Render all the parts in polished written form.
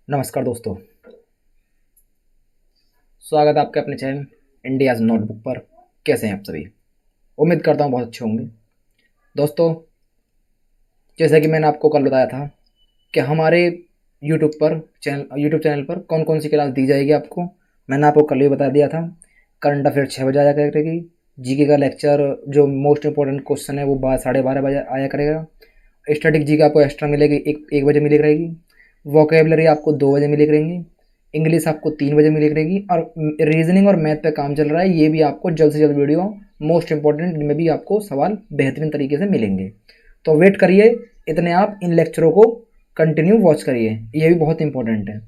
नमस्कार दोस्तों, स्वागत है आपके अपने चैनल इंडियाज़ नोटबुक पर। कैसे हैं आप सभी? उम्मीद करता हूँ बहुत अच्छे होंगे। दोस्तों, जैसा कि मैंने आपको कल बताया था कि हमारे यूट्यूब चैनल पर कौन कौन सी क्लास दी जाएगी आपको। मैंने आपको कल ही बता दिया था। करंट अफेयर 6 बजे आया करेगी। जीके का लेक्चर जो मोस्ट इंपॉर्टेंट क्वेश्चन है वो 12:30 बजे आया करेगा। स्टैटिक जी का आपको एक्स्ट्रा मिलेगी, एक बजे मिली रहेगी। वोकेबलरी आपको 2 बजे मिली करेंगी। इंग्लिश आपको 3 बजे मिली करेगी। और रीजनिंग और मैथ पे काम चल रहा है, ये भी आपको जल्द से जल्द वीडियो मोस्ट इंपॉर्टेंट में भी आपको सवाल बेहतरीन तरीके से मिलेंगे। तो वेट करिए, इतने आप इन लेक्चरों को कंटिन्यू वॉच करिए, ये भी बहुत इंपॉर्टेंट है।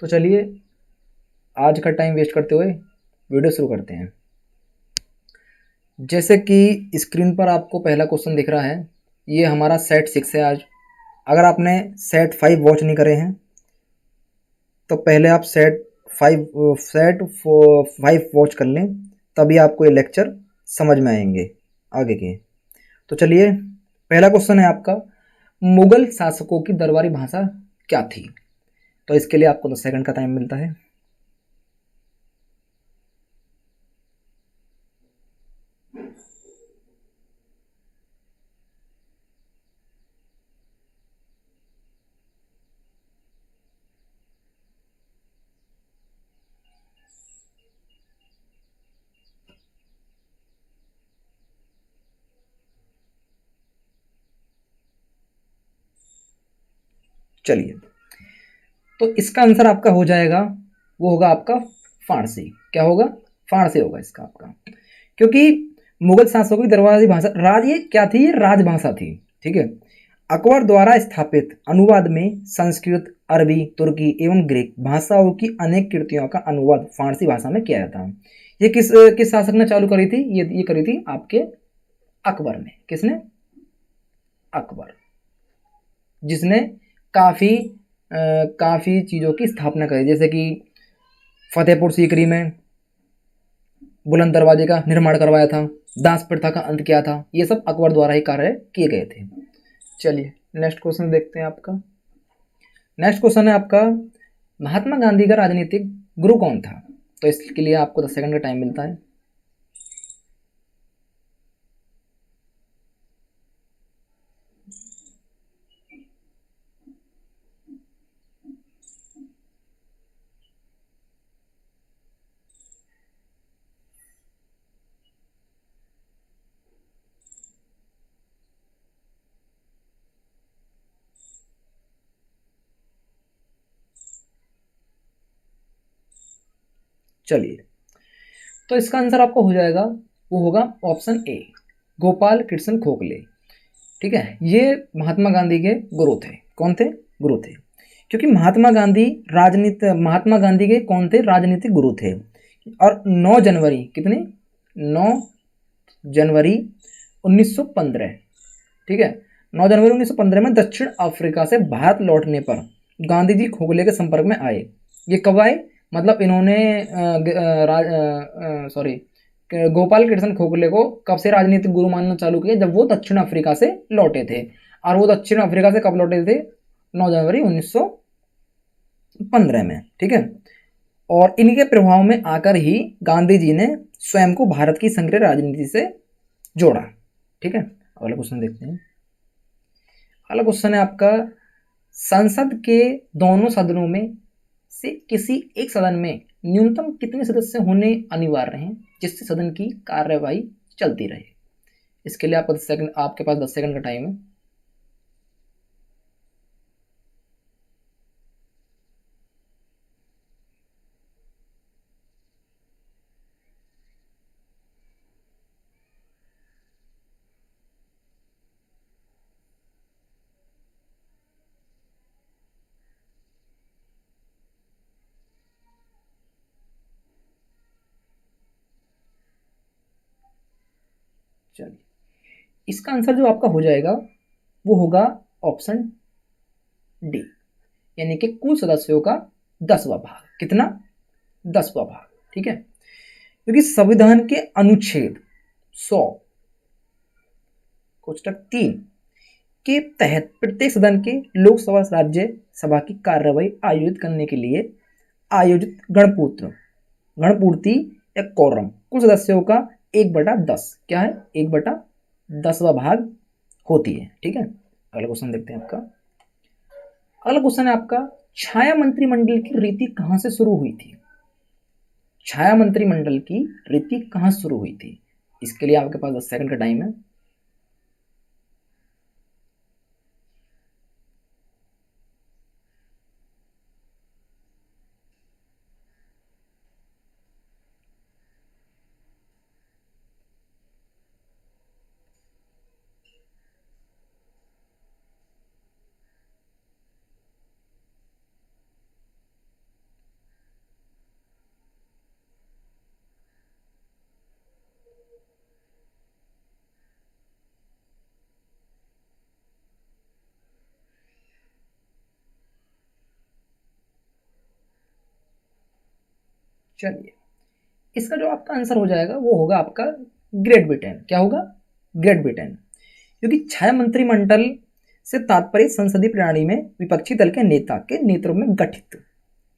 तो चलिए, आज का टाइम वेस्ट करते हुए वीडियो शुरू करते हैं। जैसे कि स्क्रीन पर आपको पहला क्वेश्चन दिख रहा है, ये हमारा सेट 6 है आज। अगर आपने सेट 5 वॉच नहीं करे हैं तो पहले आप सेट 5 वॉच कर लें, तभी आपको ये लेक्चर समझ में आएंगे आगे के। तो चलिए, पहला क्वेश्चन है आपका, मुगल शासकों की दरबारी भाषा क्या थी? तो इसके लिए आपको 10 सेकंड का टाइम मिलता है। चलिए, तो इसका आंसर आपका हो जाएगा, वो होगा आपका फारसी। क्या होगा? फारसी होगा इसका आपका। क्योंकि मुगल शासकों की दरबारी भाषा ये क्या थी? ये राजभाषा थी। ठीक है। अकबर द्वारा स्थापित अनुवाद में संस्कृत, अरबी, तुर्की एवं ग्रीक भाषाओं की अनेक कृतियों का अनुवाद फारसी भाषा में किया जाता है। ये किस किस शासक ने चालू करी थी? ये करी थी आपके अकबर ने। किसने? अकबर, जिसने काफ़ी काफ़ी चीज़ों की स्थापना करी, जैसे कि फतेहपुर सीकरी में बुलंद दरवाजे का निर्माण करवाया था, दास प्रथा का अंत किया था। ये सब अकबर द्वारा ही कार्य किए गए थे। चलिए, नेक्स्ट क्वेश्चन देखते हैं आपका। नेक्स्ट क्वेश्चन है आपका, महात्मा गांधी का राजनीतिक गुरु कौन था? तो इसके लिए आपको 10 सेकंड का टाइम मिलता है। चलिए, तो इसका आंसर आपको हो जाएगा, वो होगा ऑप्शन ए, गोपाल कृष्ण गोखले। ठीक है, ये महात्मा गांधी के गुरु थे। कौन थे? गुरु थे। क्योंकि महात्मा गांधी के कौन थे? राजनीतिक गुरु थे। और 9 जनवरी कितने? 9 जनवरी 1915, ठीक है, 9 जनवरी 1915 में दक्षिण अफ्रीका से भारत लौटने पर गांधी जी खोखले के संपर्क में आए। ये कब आए? मतलब इन्होंने सॉरी, गोपाल कृष्ण गोखले को कब से राजनीतिक गुरु मानना चालू किया? जब वो दक्षिण अफ्रीका से लौटे थे। और वो दक्षिण अफ्रीका से कब लौटे थे? 9 जनवरी 1915 में। ठीक है। और इनके प्रभाव में आकर ही गांधी जी ने स्वयं को भारत की संग्रह राजनीति से जोड़ा। ठीक है, अगला क्वेश्चन देखते हैं। अगला क्वेश्चन है आपका, संसद के दोनों सदनों में से किसी एक सदन में न्यूनतम कितने सदस्य होने अनिवार्य हैं जिससे सदन की कार्यवाही चलती रहे? इसके लिए आपको 10 सेकंड, आपके पास 10 सेकंड का टाइम है। चलिए, इसका आंसर जो आपका हो जाएगा वो होगा ऑप्शन डी, यानी कि कुल सदस्यों का 10वां भाग। कितना? 10वां भाग। ठीक है, क्योंकि संविधान के अनुच्छेद 100 कोष्टक 3 के तहत प्रत्येक सदन के लोकसभा राज्य सभा की कार्यवाही आयोजित करने के लिए आयोजित गणपूर्ति या कोरम कुल सदस्यों का 1/10 क्या है, 1/10वां भाग होती है। ठीक है, अगला क्वेश्चन देखते हैं आपका। अगला क्वेश्चन है आपका, छाया मंत्रिमंडल की रीति कहां से शुरू हुई थी? छाया मंत्रिमंडल की रीति कहां शुरू हुई थी? इसके लिए आपके पास 10 सेकंड का टाइम है। चलिए, इसका जो आपका आंसर हो जाएगा वो होगा आपका ग्रेट ब्रिटेन। क्या होगा? Great Britain. क्योंकि छाया मंत्रिमंडल से तात्पर्य संसदीय प्रणाली में विपक्षी दल के नेता के नेतृत्व में गठित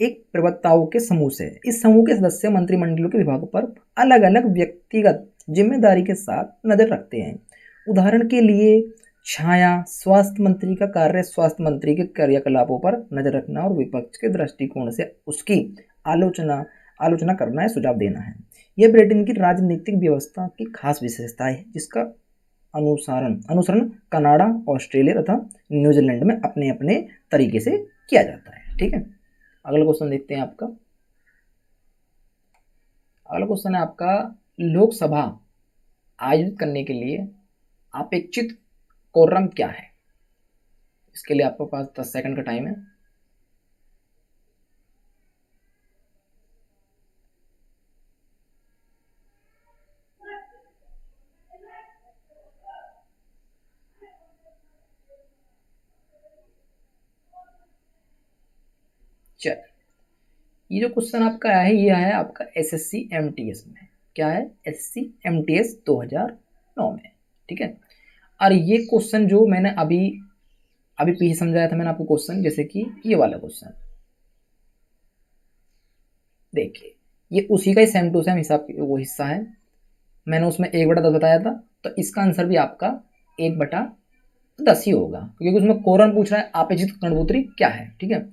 एक प्रवक्ताओं के समूह से। इस समूह के सदस्य मंत्रिमंडलों के विभागों पर अलग अलग व्यक्तिगत जिम्मेदारी के साथ नजर रखते हैं। उदाहरण के लिए छाया स्वास्थ्य मंत्री का कार्य स्वास्थ्य मंत्री के क्रियाकलापों पर नजर रखना और विपक्ष के दृष्टिकोण से उसकी आलोचना करना है, सुझाव देना है। यह ब्रिटेन की राजनीतिक व्यवस्था की खास विशेषता है, जिसका अनुसरण कनाडा, ऑस्ट्रेलिया तथा न्यूजीलैंड में अपने अपने तरीके से किया जाता है। ठीक है, अगला क्वेश्चन देखते हैं आपका। अगला क्वेश्चन है आपका, लोकसभा आयोजित करने के लिए अपेक्षित कोरम क्या है? इसके लिए आपके पास 10 सेकंड का टाइम है। चल, ये जो क्वेश्चन आपका आया है ये है आपका एसएससी एमटीएस में। क्या है? एसएससी एमटीएस 2009 में। ठीक है, और ये क्वेश्चन जो मैंने अभी पीछे समझाया था मैंने आपको क्वेश्चन, जैसे कि ये वाला क्वेश्चन देखिए, ये उसी का ही सेम टू सेम हिसाब वो हिस्सा है। मैंने उसमें 1/10 बताया था, तो इसका आंसर भी आपका 1/10 ही होगा, क्योंकि उसमें कोरन पूछ रहा है अपेक्षित गणपूत्री क्या है। ठीक है,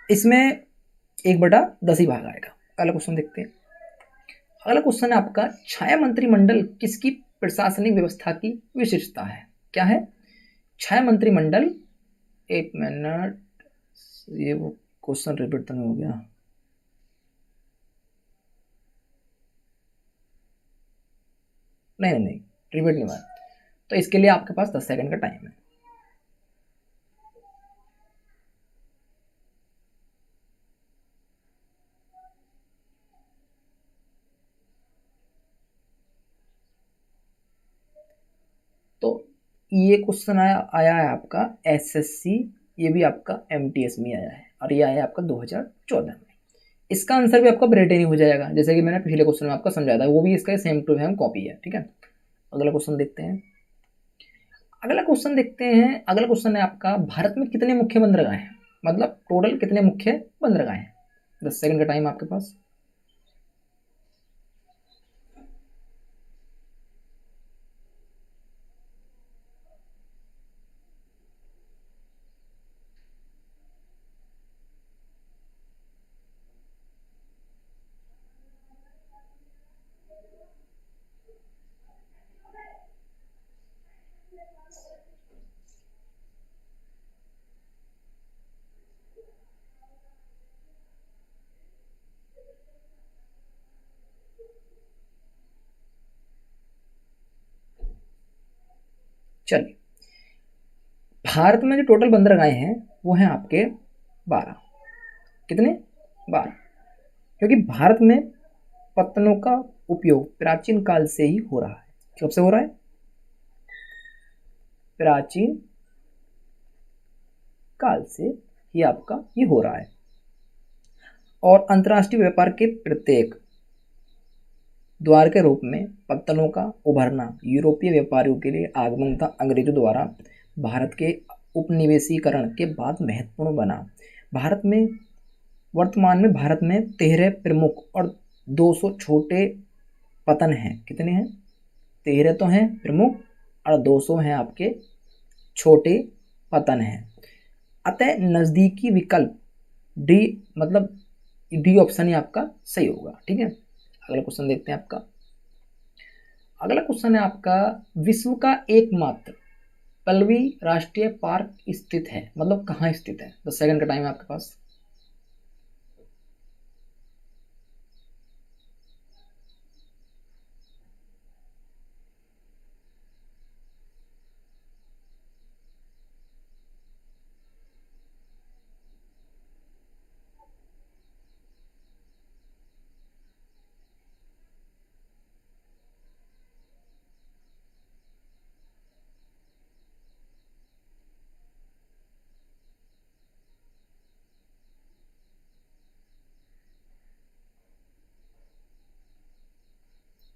इसमें 1/10 ही भाग आएगा। अगला क्वेश्चन देखते हैं। अगला क्वेश्चन है आपका, छाया मंत्रिमंडल किसकी प्रशासनिक व्यवस्था की विशेषता है? क्या है? छाया मंत्रिमंडल, एक मिनट, ये वो क्वेश्चन रिपीट तो नहीं हो गया? नहीं, रिपीट नहीं हुआ। तो इसके लिए आपके पास 10 सेकंड का टाइम है। तो ये क्वेश्चन आया है आपका एसएससी, ये भी आपका एमटीएस में आया है, और ये आया है आपका 2014 में। इसका आंसर भी आपका ब्रिटेन ही हो जाएगा, जैसे कि मैंने पिछले क्वेश्चन में आपका समझाया था, वो भी इसका सेम टू सेम कॉपी है। ठीक है, अगला क्वेश्चन देखते हैं। अगला क्वेश्चन है आपका, भारत में कितने मुख्य बंदरगाह हैं? मतलब टोटल कितने मुख्य बंदरगाह हैं? 10 सेकंड का टाइम आपके पास। चलिए, भारत में जो टोटल बंदरगाहें हैं वो हैं आपके 12। कितने? 12। क्योंकि भारत में पत्तनों का उपयोग प्राचीन काल से ही हो रहा है। कब से हो रहा है? प्राचीन काल से ही आपका ये हो रहा है। और अंतर्राष्ट्रीय व्यापार के प्रत्येक द्वार के रूप में पत्तनों का उभरना यूरोपीय व्यापारियों के लिए आगमन था। अंग्रेजों द्वारा भारत के उपनिवेशीकरण के बाद महत्वपूर्ण बना। भारत में वर्तमान में भारत में 13 प्रमुख और 200 छोटे पतन हैं। कितने हैं? 13 तो हैं प्रमुख और 200 हैं आपके छोटे पतन हैं। अतः नज़दीकी विकल्प डी, मतलब डी ऑप्शन ही आपका सही होगा। ठीक है, अगला क्वेश्चन देखते हैं आपका। अगला क्वेश्चन है आपका, विश्व का एकमात्र पल्लवी राष्ट्रीय पार्क स्थित है, मतलब कहाँ स्थित है? 10 सेकंड का टाइम है आपके पास।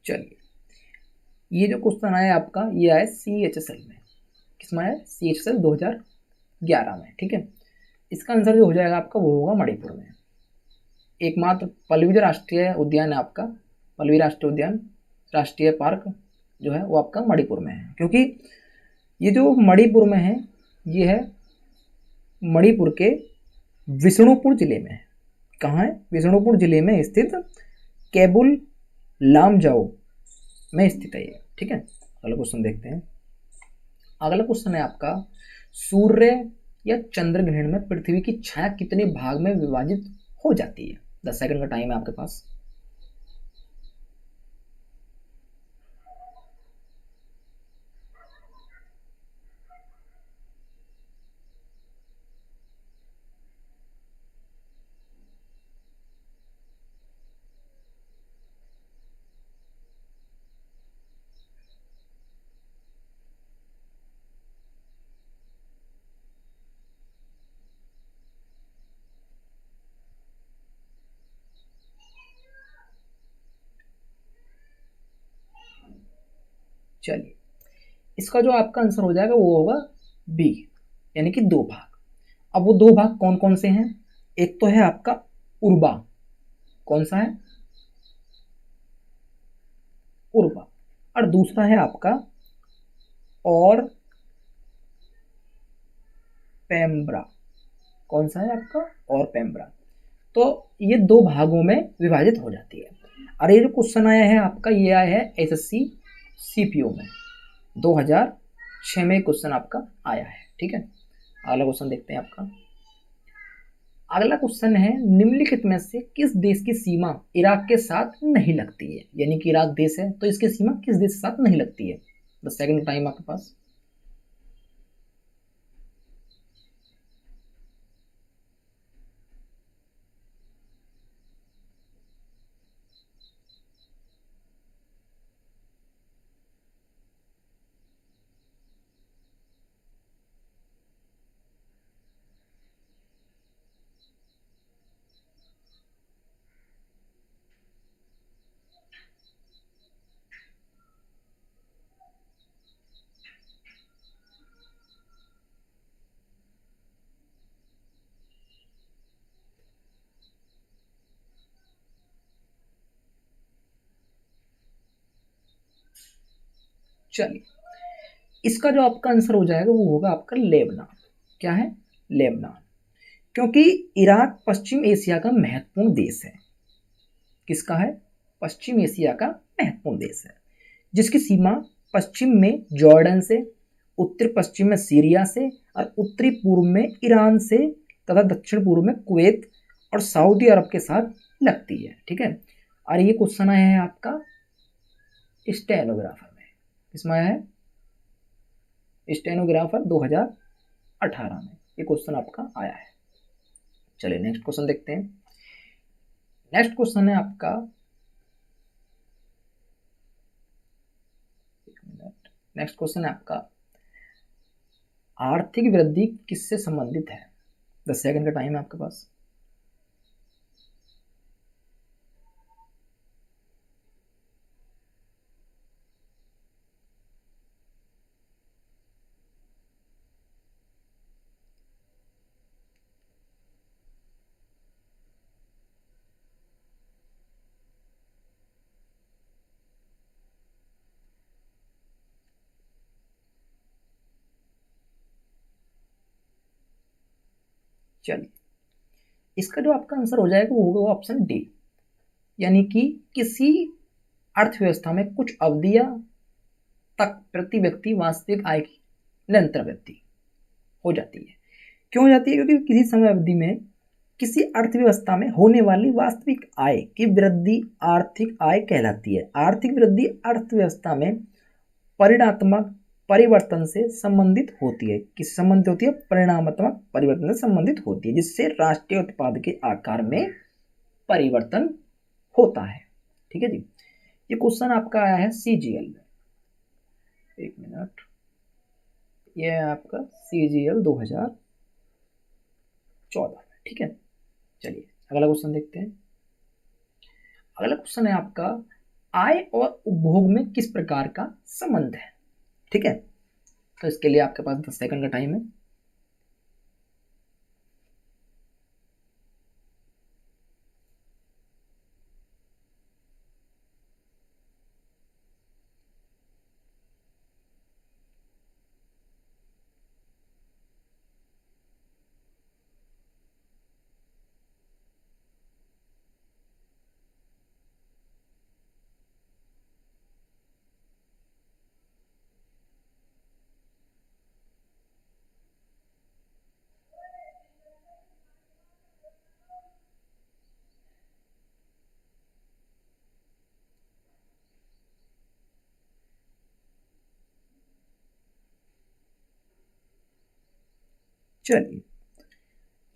चलिए, ये जो क्वेश्चन आया आपका, ये आया CHSL में। किसमें आया? CHSL 2011 में। ठीक है, इसका आंसर जो हो जाएगा आपका वो होगा मणिपुर में। एकमात्र पल्लवी जो राष्ट्रीय उद्यान है आपका, पल्लवी राष्ट्रीय उद्यान, राष्ट्रीय पार्क जो है वो आपका मणिपुर में है। क्योंकि ये जो मणिपुर में है, ये है मणिपुर के विष्णुपुर जिले में है। कहाँ है? विष्णुपुर जिले में स्थित केबुल लामजाओ में स्थित है ये। ठीक है, अगला क्वेश्चन देखते हैं। अगला क्वेश्चन है आपका, सूर्य या चंद्र ग्रहण में पृथ्वी की छाया कितने भाग में विभाजित हो जाती है? 10 सेकंड का टाइम है आपके पास। चलिए, इसका जो आपका आंसर हो जाएगा वो होगा बी, यानी कि 2 भाग। अब वो 2 भाग कौन कौन से हैं? एक तो है आपका उर्बा। कौन सा है? उर्बा। और दूसरा है आपका और पेम्ब्रा। कौन सा है आपका? और पेम्ब्रा। तो ये 2 भागों में विभाजित हो जाती है। और ये जो क्वेश्चन आया है आपका, ये आया है SSC CPO में 2006 में क्वेश्चन आपका आया है। ठीक है, अगला क्वेश्चन देखते हैं आपका। अगला क्वेश्चन है, निम्नलिखित में से किस देश की सीमा इराक के साथ नहीं लगती है? यानी कि इराक देश है तो इसकी सीमा किस देश के साथ नहीं लगती है? 10 सेकंड टाइम आपके पास। चलिए, इसका जो आपका आंसर हो जाएगा वो होगा आपका लेबनान। क्या है? लेबनान। क्योंकि इराक पश्चिम एशिया का महत्वपूर्ण देश है। किसका है? पश्चिम एशिया का महत्वपूर्ण देश है, जिसकी सीमा पश्चिम में जॉर्डन से, उत्तर पश्चिम में सीरिया से और उत्तरी पूर्व में ईरान से तथा दक्षिण पूर्व में कुवैत और सऊदी अरब के साथ लगती है। ठीक है, और ये क्वेश्चन आया है आपका स्टेनोग्राफर में। किसमें आया है? स्टेनोग्राफर 2018 में ये क्वेश्चन आपका आया है। चलिए नेक्स्ट क्वेश्चन देखते हैं। नेक्स्ट क्वेश्चन है आपका, नेक्स्ट क्वेश्चन है आपका, आर्थिक वृद्धि किससे संबंधित है? 10 सेकंड का टाइम है आपके पास। चलिए, इसका जो आपका आंसर हो जाएगा वो होगा ऑप्शन डी, यानी कि किसी अर्थव्यवस्था में कुछ अवधियां तक प्रति व्यक्ति वास्तविक आय की निरंतर वृद्धि हो जाती है। क्यों हो जाती है? क्योंकि किसी समय अवधि में किसी अर्थव्यवस्था में होने वाली वास्तविक आय की वृद्धि आर्थिक आय कहलाती है। आर्थिक वृद्धि अर्थव्यवस्था में परिणात्मक परिवर्तन से संबंधित होती है। किससे संबंधित होती है? परिणामात्मक परिवर्तन से संबंधित होती है, जिससे राष्ट्रीय उत्पाद के आकार में परिवर्तन होता है। ठीक है जी, ये क्वेश्चन आपका आया है सीजीएल में। एक मिनट, ये है आपका सीजीएल 2014 में। ठीक है, चलिए अगला क्वेश्चन देखते हैं। अगला क्वेश्चन है आपका, आय और उपभोग में किस प्रकार का संबंध है? ठीक है, तो इसके लिए आपके पास 10 सेकंड का टाइम है। चलिए,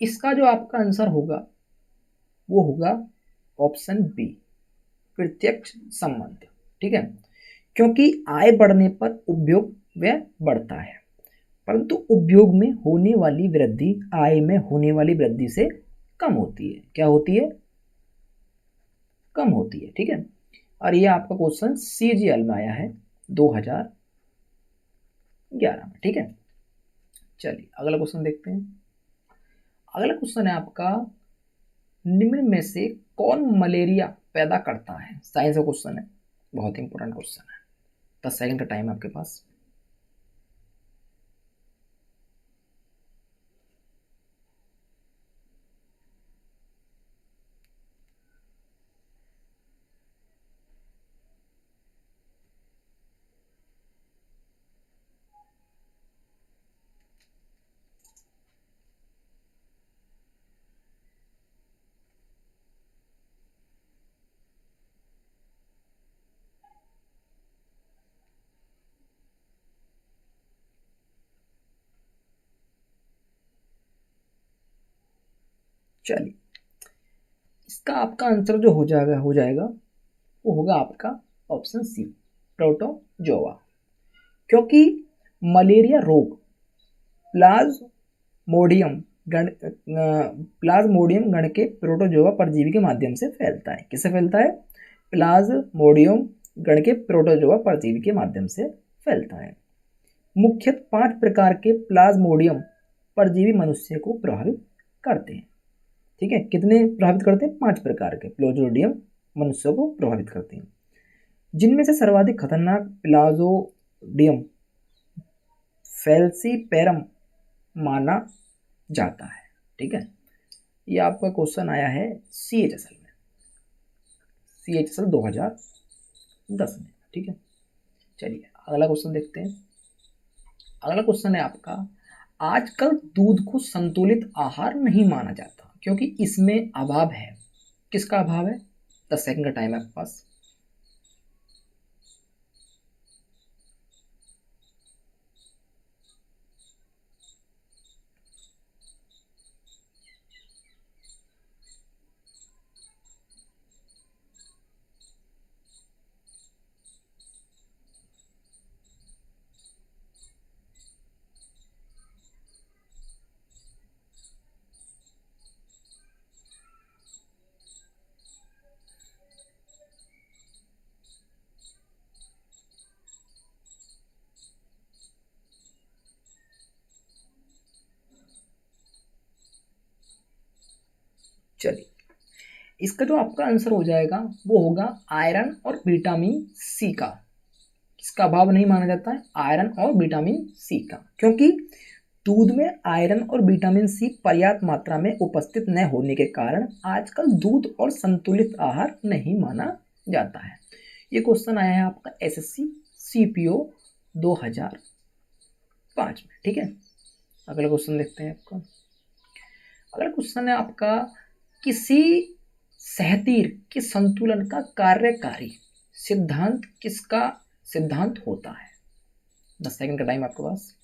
इसका जो आपका आंसर होगा वो होगा ऑप्शन बी, प्रत्यक्ष संबंध। ठीक है, क्योंकि आय बढ़ने पर उपभोग व्यय बढ़ता है, परंतु उपभोग में होने वाली वृद्धि आय में होने वाली वृद्धि से कम होती है। क्या होती है? कम होती है। ठीक है, और ये आपका क्वेश्चन सीजीएल में आया है 2011 में। ठीक है, चलिए अगला क्वेश्चन देखते हैं। अगला क्वेश्चन है आपका, निम्न में से कौन मलेरिया पैदा करता है? साइंस का क्वेश्चन है, बहुत इंपॉर्टेंट क्वेश्चन है। 10 सेकंड का टाइम है आपके पास। चलिए, इसका आपका आंसर जो हो जाएगा वो होगा आपका ऑप्शन सी, प्रोटोजोआ। क्योंकि मलेरिया रोग प्लाज्मोडियम गण के प्रोटोजोआ परजीवी के माध्यम से फैलता है। किससे फैलता है? प्लाज्मोडियम गण के प्रोटोजोआ परजीवी के माध्यम से फैलता है। मुख्यतः 5 प्रकार के प्लाज्मोडियम परजीवी मनुष्य को प्रभावित करते हैं। ठीक है, कितने प्रभावित करते हैं? 5 प्रकार के प्लाज्मोडियम मनुष्यों को प्रभावित करते हैं, जिनमें से सर्वाधिक खतरनाक प्लाज्मोडियम फैलसीपेरम माना जाता है। ठीक है, ये आपका क्वेश्चन आया है सीएचएसएल में, सीएचएसएल 2010 में। ठीक है, चलिए अगला क्वेश्चन देखते हैं। अगला क्वेश्चन है आपका, आजकल दूध को संतुलित आहार नहीं माना जाता क्योंकि इसमें अभाव है। किसका अभाव है? 10 सेकंड का टाइम है आपके पास। चलिए, इसका जो आपका आंसर हो जाएगा वो होगा आयरन और विटामिन सी का। किसका अभाव नहीं माना जाता है? आयरन और विटामिन सी का, क्योंकि दूध में आयरन और विटामिन सी पर्याप्त मात्रा में उपस्थित न होने के कारण आजकल दूध और संतुलित आहार नहीं माना जाता है। ये क्वेश्चन आया है आपका एसएससी सीपीओ 2005 में। ठीक है, अगला क्वेश्चन देखते हैं आपका। अगला क्वेश्चन है आपका, किसी सहतीर के संतुलन का कार्यकारी सिद्धांत किसका सिद्धांत होता है? 10 सेकंड का टाइम आपके पास।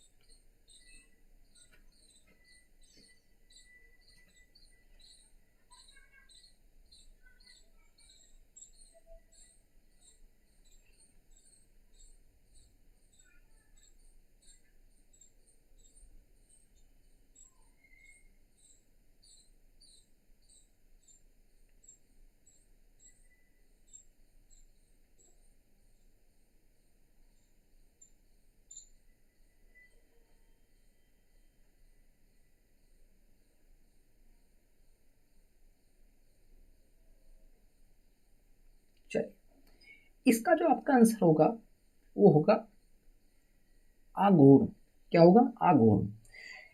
चलिए, इसका जो आपका आंसर होगा वो होगा आघूर्ण। क्या होगा? आघूर्ण।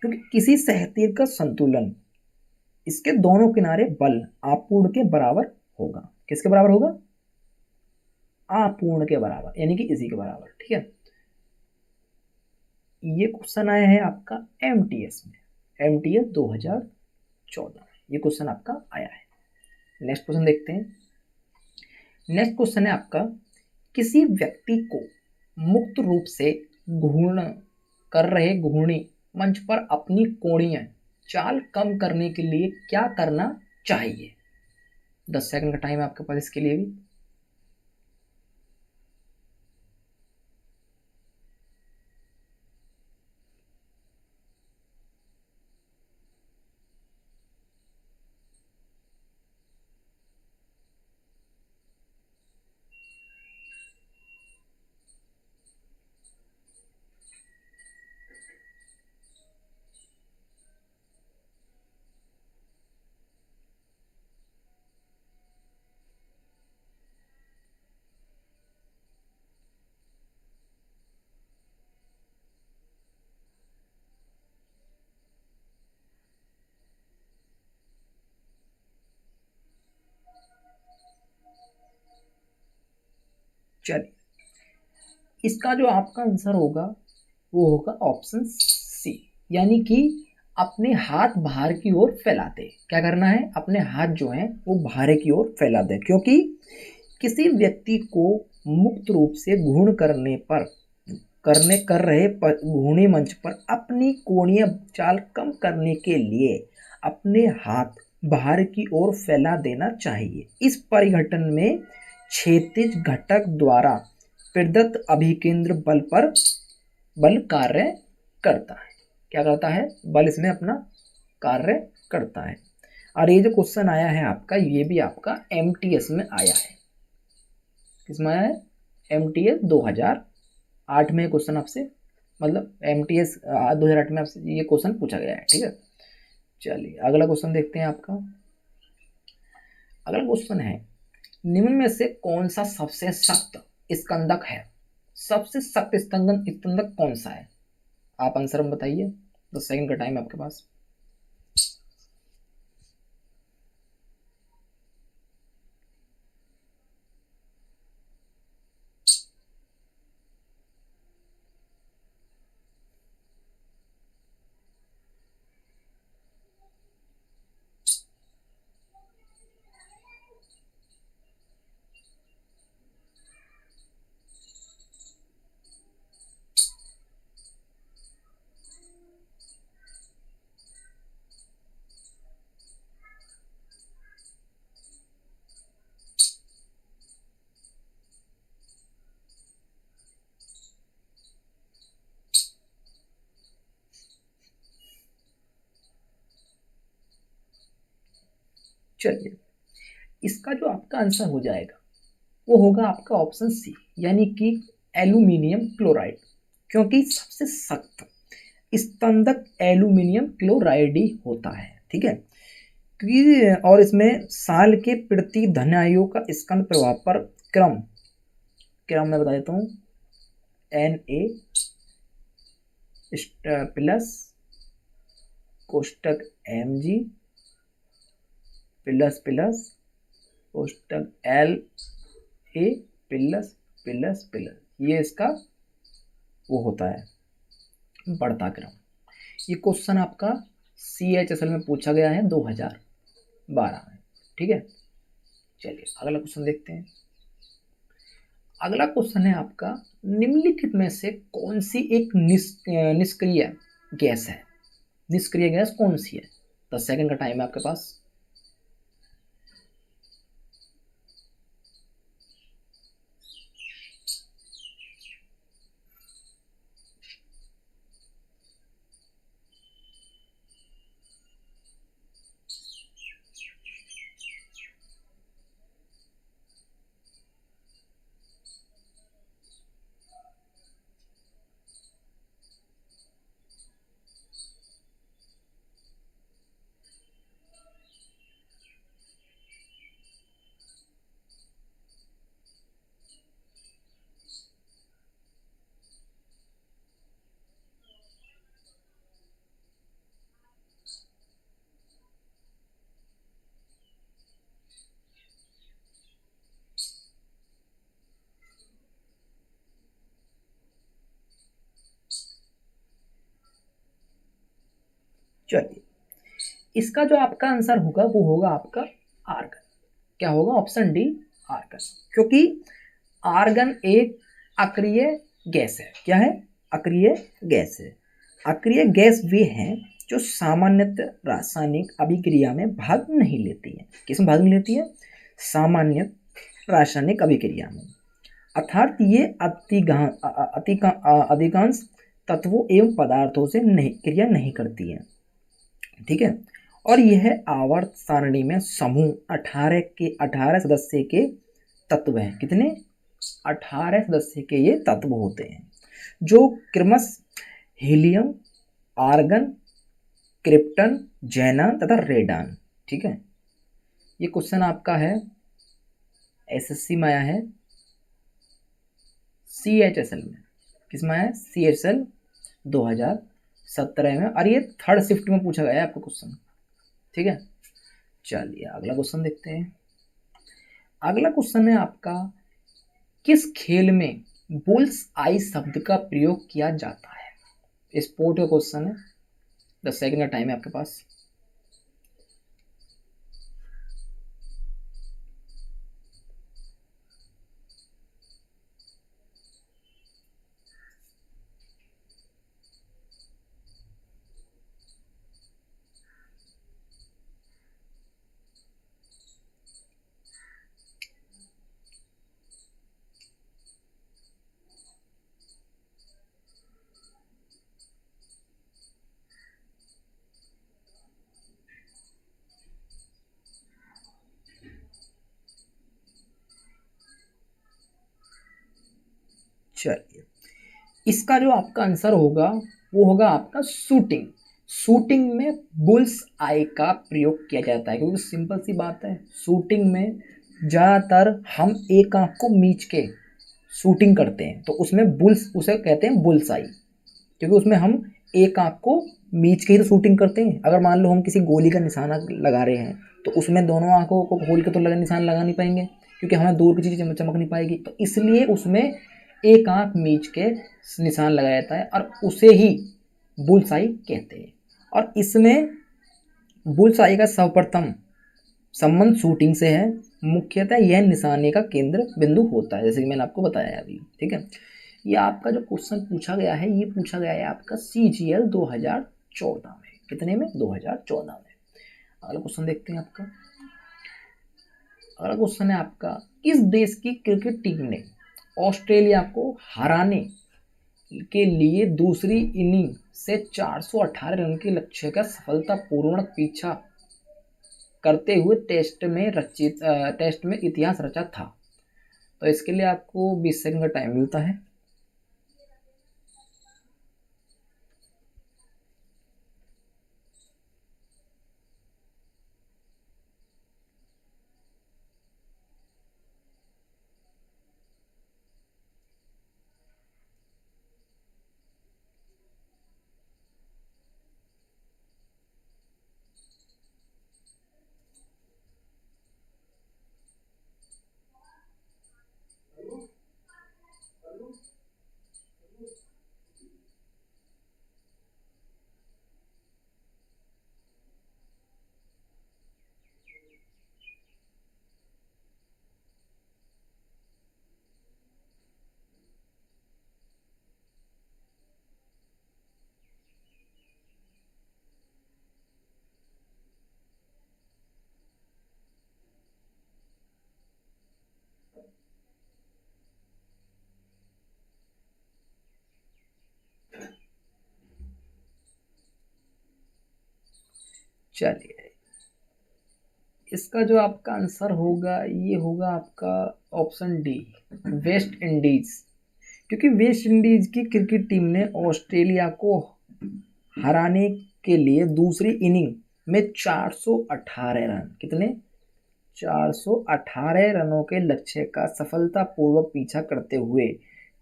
क्योंकि किसी सहतीर का संतुलन, इसके दोनों किनारे बल आपूर्ण के बराबर होगा। किसके बराबर होगा? आपूर्ण के बराबर, यानी कि इसी के बराबर। ठीक है, ये क्वेश्चन आया है आपका एमटीएस में, एमटीएस 2014 में ये क्वेश्चन आपका आया है। नेक्स्ट क्वेश्चन देखते हैं। नेक्स्ट क्वेश्चन है आपका, किसी व्यक्ति को मुक्त रूप से घूर्ण कर रहे घूर्णी मंच पर अपनी कोणीय चाल कम करने के लिए क्या करना चाहिए? 10 सेकंड का टाइम है आपके पास इसके लिए भी। चलिए, इसका जो आपका आंसर होगा वो होगा ऑप्शन सी, यानी कि अपने हाथ बाहर की ओर फैलाते। क्या करना है? अपने हाथ जो है वो बाहर की ओर फैला दे। क्योंकि किसी व्यक्ति को मुक्त रूप से घूर्ण करने पर कर रहे घूर्णी मंच पर अपनी कोणीय चाल कम करने के लिए अपने हाथ बाहर की ओर फैला देना चाहिए। इस परिघटन में क्षैतिज घटक द्वारा प्रदत्त अभिकेंद्र बल पर बल कार्य करता है। क्या करता है? बल इसमें अपना कार्य करता है। और ये जो क्वेश्चन आया है आपका, ये भी आपका एमटीएस में आया है। किसमें आया है? एमटीएस 2008 में क्वेश्चन आपसे, मतलब एमटीएस 2008 में आपसे ये क्वेश्चन पूछा गया है। ठीक है, चलिए अगला क्वेश्चन देखते हैं आपका। अगला क्वेश्चन है, निम्न में से कौन सा सबसे सख्त स्कंदक है? सबसे सख्त स्कंदक कौन सा है? आप आंसर में बताइए। 10 सेकंड का टाइम है आपके पास। चलिए, इसका जो आपका आंसर हो जाएगा वो होगा आपका ऑप्शन सी, यानी कि एल्यूमिनियम क्लोराइड। क्योंकि सबसे सख्त स्कंदक एल्यूमिनियम क्लोराइड ही होता है। ठीक है, क्योंकि और इसमें साल के प्रति धनायुओं का स्कंद प्रभाव पर क्रम क्रम मैं बता देता हूँ, Na प्लस कोष्टक mg प्लस प्लस कोष्टक L A plus plus plus, ये इसका वो होता है बढ़ता क्रम। ये क्वेश्चन आपका CHSL में पूछा गया है 2012 में। ठीक है, चलिए अगला क्वेश्चन देखते हैं। अगला क्वेश्चन है आपका, निम्नलिखित में से कौन सी एक निष्क्रिय गैस है? निष्क्रिय गैस कौन सी है? 10 सेकंड का टाइम है आपके पास। चलिए, इसका जो आपका आंसर होगा वो होगा आपका आर्गन। क्या होगा? ऑप्शन डी आर्गन, क्योंकि आर्गन एक अक्रिय गैस है। क्या है? अक्रिय गैस है। अक्रिय गैस वे हैं जो सामान्यतः रासायनिक अभिक्रिया में भाग नहीं लेती है। किसमें भाग नहीं लेती है? सामान्य रासायनिक अभिक्रिया में, अर्थात ये अधिकांश तत्वों एवं पदार्थों से नहीं क्रिया नहीं करती है। ठीक है, और यह आवर्त सारणी में समूह 18 सदस्य के तत्व हैं। कितने? 18 सदस्य के ये तत्व होते हैं, जो क्रमश हीलियम, आर्गन, क्रिप्टन, जेनन तथा रेडान। ठीक है, ये क्वेश्चन आपका है SSC में आया है, CHSL में। किसमें आया है? CHSL 2017 में, और ये थर्ड शिफ्ट में पूछा गया है आपका क्वेश्चन। ठीक है, चलिए अगला क्वेश्चन देखते हैं। अगला क्वेश्चन है आपका, किस खेल में बुल्स आई शब्द का प्रयोग किया जाता है? स्पोर्ट का क्वेश्चन है, 10 सेकंड का टाइम है आपके पास। चलिए, इसका जो आपका आंसर होगा वो होगा आपका शूटिंग। शूटिंग में बुल्स आई का प्रयोग किया जाता है, क्योंकि सिंपल सी बात है, शूटिंग में ज़्यादातर हम एक आंख को मीच के शूटिंग करते हैं, तो उसमें बुल्स, उसे कहते हैं बुल्स आई, क्योंकि उसमें हम एक आंख को मीच के ही तो शूटिंग करते हैं। अगर मान लो हम किसी गोली का निशाना लगा रहे हैं, तो उसमें दोनों आंखों को खोल के तो निशान लगा नहीं पाएंगे, क्योंकि हमें दूर की चीज़ चमक नहीं पाएगी। तो इसलिए उसमें एक आंख मीच के निशान लगाया जाता है, और उसे ही बुल्सआई कहते हैं। और इसमें बुल्सआई का सर्वप्रथम संबंध शूटिंग से है। मुख्यतः यह निशाने का केंद्र बिंदु होता है, जैसे कि मैंने आपको बताया अभी। ठीक है, ये आपका जो क्वेश्चन पूछा गया है, ये पूछा गया है आपका CGL 2014 में। कितने में? 2014 में। अगला क्वेश्चन देखते हैं आपका। अगला क्वेश्चन है आपका, किस देश की क्रिकेट टीम ने ऑस्ट्रेलिया को हराने के लिए दूसरी इनिंग से 418 रन के लक्ष्य का सफलतापूर्वक पीछा करते हुए टेस्ट में इतिहास रचा था? तो इसके लिए आपको 20 सेकंड का टाइम मिलता है। चलिए, इसका जो आपका आंसर होगा ये होगा आपका ऑप्शन डी, वेस्ट इंडीज। क्योंकि वेस्ट इंडीज की क्रिकेट टीम ने ऑस्ट्रेलिया को हराने के लिए दूसरी इनिंग में 418 रन, कितने, 418 रनों के लक्ष्य का सफलतापूर्वक पीछा करते हुए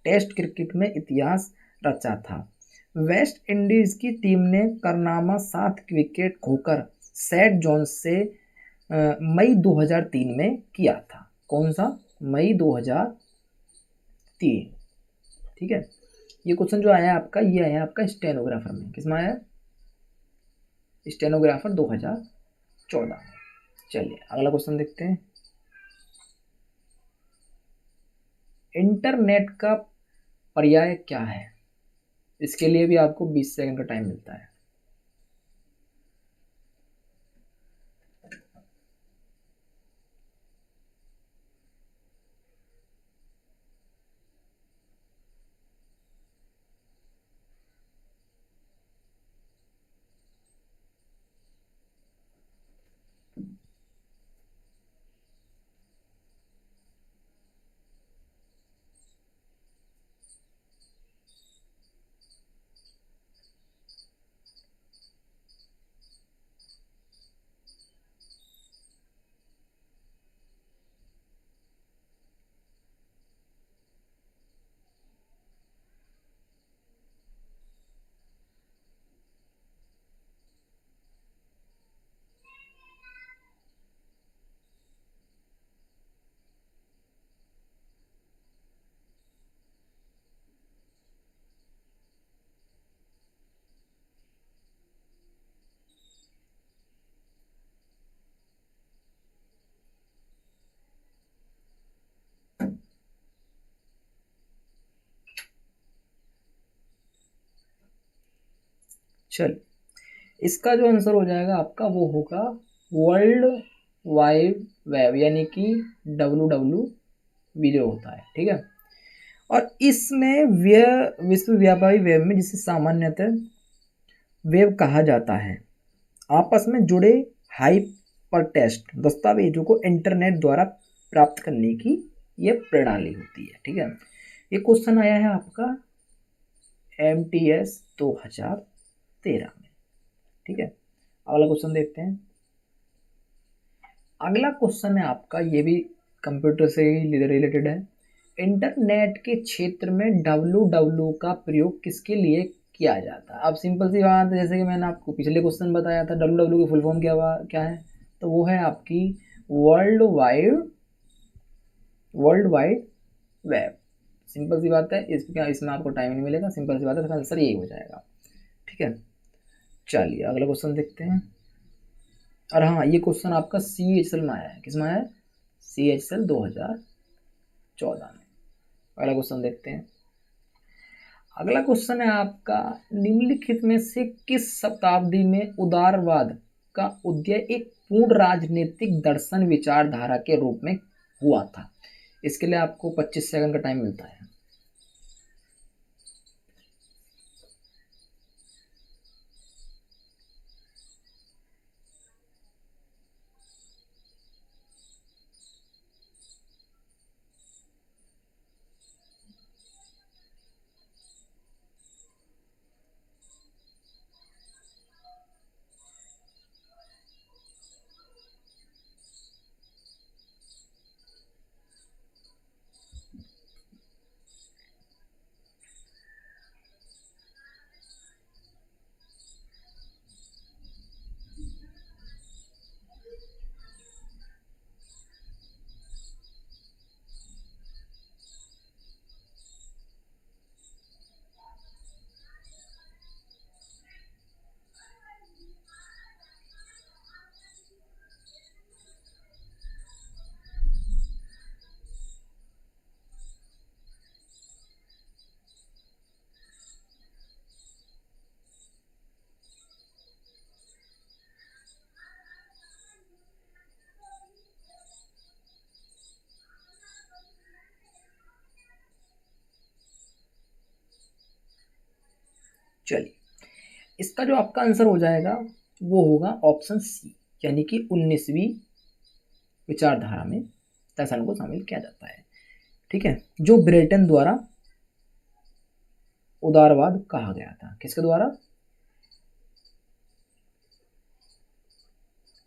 टेस्ट क्रिकेट में इतिहास रचा था। वेस्ट इंडीज की टीम ने कारनामा 7 विकेट खोकर सैड जोन्स से मई 2003 में किया था। कौन सा, मई 2003। ठीक है, ये क्वेश्चन जो आया आपका, ये आया आपका स्टेनोग्राफर में। किसमें आया, स्टेनोग्राफर 2014। चलिए अगला क्वेश्चन देखते हैं। इंटरनेट का पर्याय क्या है? इसके लिए भी आपको 20 सेकंड का टाइम मिलता है। चल, इसका जो आंसर हो जाएगा आपका वो होगा वर्ल्ड वाइड वेब, यानी कि WWW जो होता है। ठीक है, और इसमें विश्व व्यापारी वेब में, जिसे सामान्यतः वेब कहा जाता है, आपस में जुड़े हाइपरटेक्स्ट दस्तावेजों को इंटरनेट द्वारा प्राप्त करने की यह प्रणाली होती है। ठीक है, ये क्वेश्चन आया है आपका MTS 2013 में। ठीक है, अगला क्वेश्चन देखते हैं। अगला क्वेश्चन है आपका, ये भी कंप्यूटर से ही रिलेटेड है। इंटरनेट के क्षेत्र में WWW का प्रयोग किसके लिए किया जाता है? अब सिंपल सी बात है, जैसे कि मैंने आपको पिछले क्वेश्चन बताया था, WWW की फुल फॉर्म क्या है, तो वो है आपकी वर्ल्ड वाइड वेब। सिंपल सी बात है, इसमें आपको टाइम नहीं मिलेगा, सिंपल सी बात है, इसका आंसर यही हो जाएगा। ठीक है, चलिए अगला क्वेश्चन देखते हैं। और हाँ, ये क्वेश्चन आपका CHL में आया है। किस में आया है? CHL 2014 में। अगला क्वेश्चन देखते हैं। अगला क्वेश्चन है आपका, निम्नलिखित में से किस शताब्दी में उदारवाद का उदय एक पूर्ण राजनीतिक दर्शन विचारधारा के रूप में हुआ था? इसके लिए आपको 25 सेकंड का टाइम मिलता है। चलिए, इसका जो आपका आंसर हो जाएगा वो होगा ऑप्शन सी, यानी कि 19वीं विचारधारा में दर्शन को शामिल किया जाता है। ठीक है, जो ब्रेटन द्वारा उदारवाद कहा गया था। किसके द्वारा?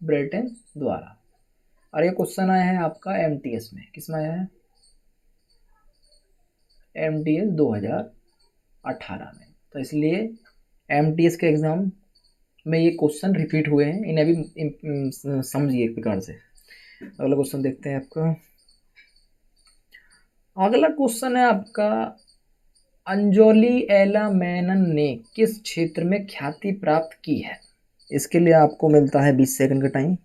ब्रेटन द्वारा। और ये क्वेश्चन आया है आपका एमटीएस में। किसमें आया है? एमटीएस 2018 में। तो इसलिए एमटीएस के एग्जाम में ये क्वेश्चन रिपीट हुए हैं, इन्हें भी समझिए एक प्रकार से। अगला क्वेश्चन देखते हैं आपका। अगला क्वेश्चन है आपका, अंजोली एला मेनन ने किस क्षेत्र में ख्याति प्राप्त की है? इसके लिए आपको मिलता है 20 सेकंड का टाइम।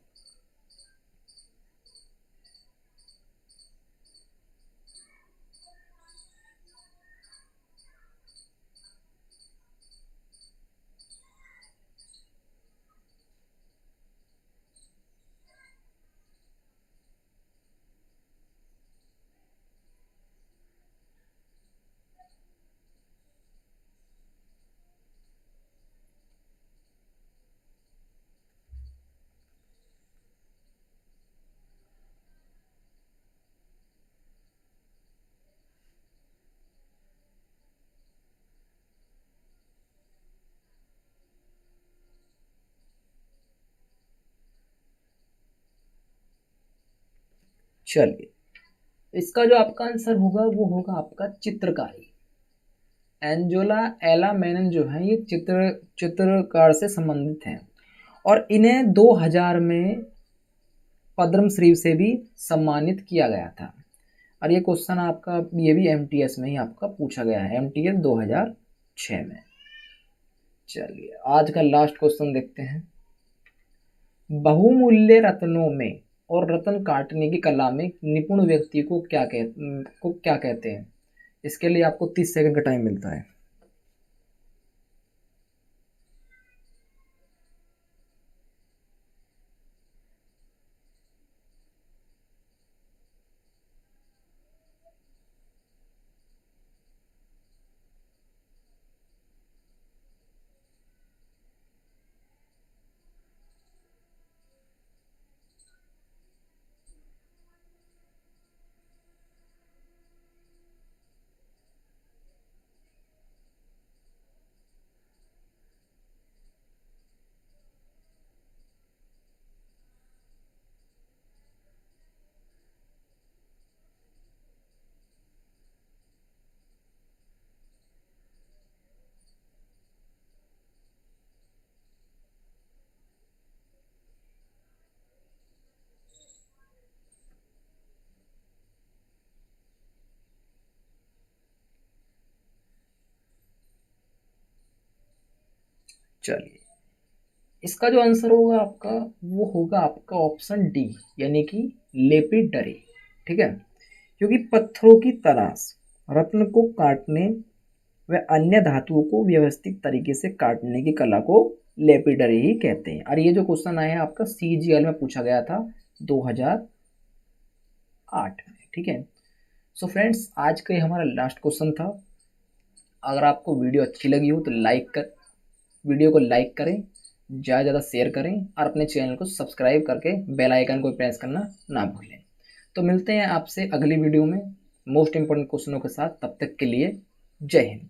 चलिए, इसका जो आपका आंसर होगा वो होगा आपका चित्रकारी। एंजोला एला मेनन जो है ये चित्रकार से संबंधित हैं और इन्हें 2000 में पद्मश्री से भी सम्मानित किया गया था। और ये क्वेश्चन आपका ये भी एमटीएस में ही आपका पूछा गया है, एमटीएस 2006 में। चलिए, आज का लास्ट क्वेश्चन देखते हैं। बहुमूल्य रत्नों में और रत्न काटने की कला में निपुण व्यक्ति को क्या कहते हैं? इसके लिए आपको 30 सेकंड का टाइम मिलता है। चलिए, इसका जो आंसर होगा आपका वो होगा आपका ऑप्शन डी, यानी कि लेपिडरी। ठीक है, क्योंकि पत्थरों की तराश, रत्न को काटने व अन्य धातुओं को व्यवस्थित तरीके से काटने की कला को लेपिडरी ही कहते हैं। और ये जो क्वेश्चन आया है आपका सीजीएल में पूछा गया था 2008 में। ठीक है, सो फ्रेंड्स, आज का ये हमारा लास्ट क्वेश्चन था। अगर आपको वीडियो अच्छी लगी हो तो वीडियो को लाइक करें, ज़्यादा ज़्यादा शेयर करें और अपने चैनल को सब्सक्राइब करके बेल आइकन को प्रेस करना ना भूलें। तो मिलते हैं आपसे अगली वीडियो में मोस्ट इंपॉर्टेंट क्वेश्चनों के साथ। तब तक के लिए जय हिंद।